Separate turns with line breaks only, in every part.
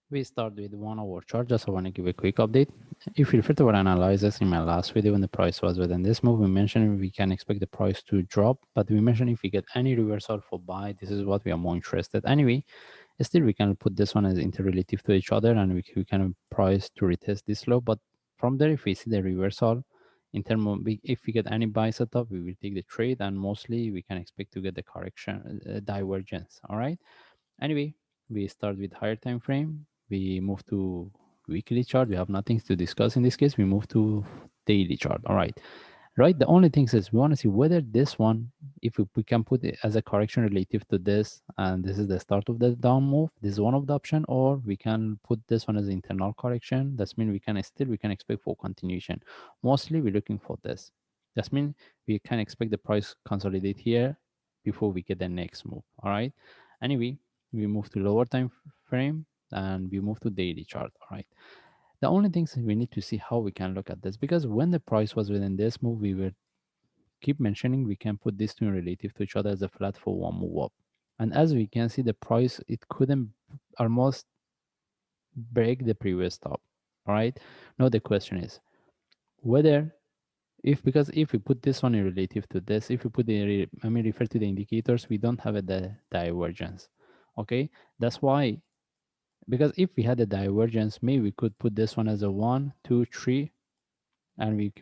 We start with 1 hour chart. Just I want to give a quick update. If you refer to our analysis in my last video when the price was within this move, we mentioned we can expect the price to drop, but we mentioned if we get any reversal for buy, this is what we are more interested. Anyway, still we can put this one as interrelative to each other and we can price to retest this low. But from there, if we see the reversal, in terms of if we get any buy setup, we will take the trade and mostly we can expect to get the correction divergence. All right. Anyway, we start with higher time frame. We move to weekly chart. We have nothing to discuss in this case. We move to daily chart. All right. Right. The only thing is we want to see whether this one, if we can put it as a correction relative to this, and this is the start of the down move. This is one of the option, or we can put this one as internal correction. That means we can expect for continuation. Mostly we're looking for this. That means we can expect the price consolidate here before we get the next move. All right. Anyway, we move to lower time frame and we move to daily chart. All right. The only things we need to see how we can look at this, because when the price was within this move, we will keep mentioning we can put these two relative to each other as a flat for one move up. And as we can see, the price, it couldn't almost break the previous top. All right. Now the question is whether because if we put this one in relative to this, if we put refer to the indicators, we don't have the divergence. Okay. That's why, because if we had a divergence, maybe we could put this one as a 1, 2, 3, and we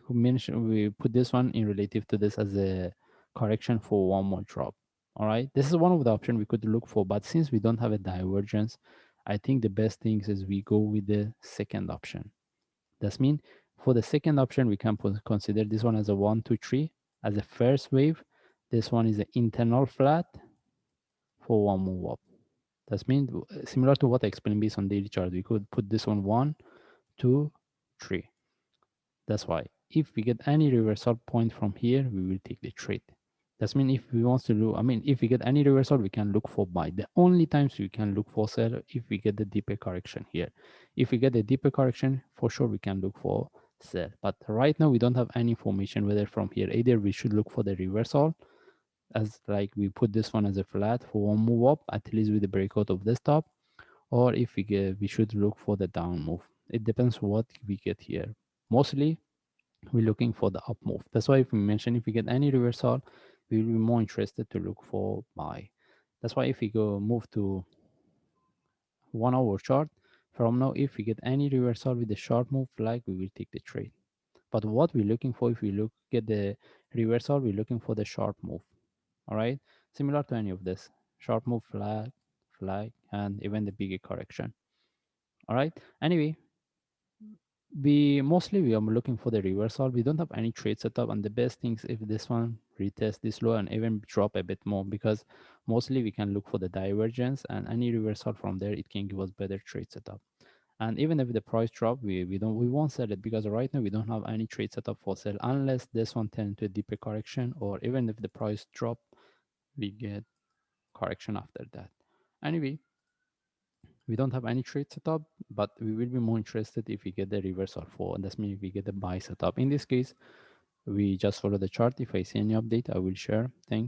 put this one in relative to this as a correction for one more drop. All right, this is one of the options we could look for, but since we don't have a divergence, I think the best thing is we go with the second option. That means for the second option, we can consider this one as a 1, 2, 3 as a first wave. This one is an internal flat for one move up. That means similar to what I explained based on daily chart, we could put this one 1, 2, 3. That's why if we get any reversal point from here, we will take the trade. That's mean if we want to look, if we get any reversal, we can look for buy. The only times we can look for sell if we get the deeper correction here. If we get the deeper correction, for sure we can look for sell. But right now we don't have any information whether from here either we should look for the reversal, as like we put this one as a flat for one move up, at least with the breakout of this top, or if we should look for the down move. It depends what we get here. Mostly we're looking for the up move. That's why if we mention if we get any reversal, we will be more interested to look for buy. That's why if we go move to 1 hour chart, from now if we get any reversal with the sharp move flag, we will take the trade. But what we're looking for, if we look get the reversal, we're looking for the sharp move. All right, similar to any of this sharp move, flag, and even the bigger correction. All right, anyway, we are looking for the reversal. We don't have any trade setup, and the best things if this one retest this low and even drop a bit more, because mostly we can look for the divergence, and any reversal from there it can give us better trade setup. And even if the price drop, we won't sell it, because right now we don't have any trade setup for sell unless this one turns into a deeper correction, or even if the price drop, we get correction after that. Anyway, we don't have any trade setup, but we will be more interested if we get the reversal for, and that's means we get the buy setup. In this case, we just follow the chart. If I see any update, I will share. Thanks.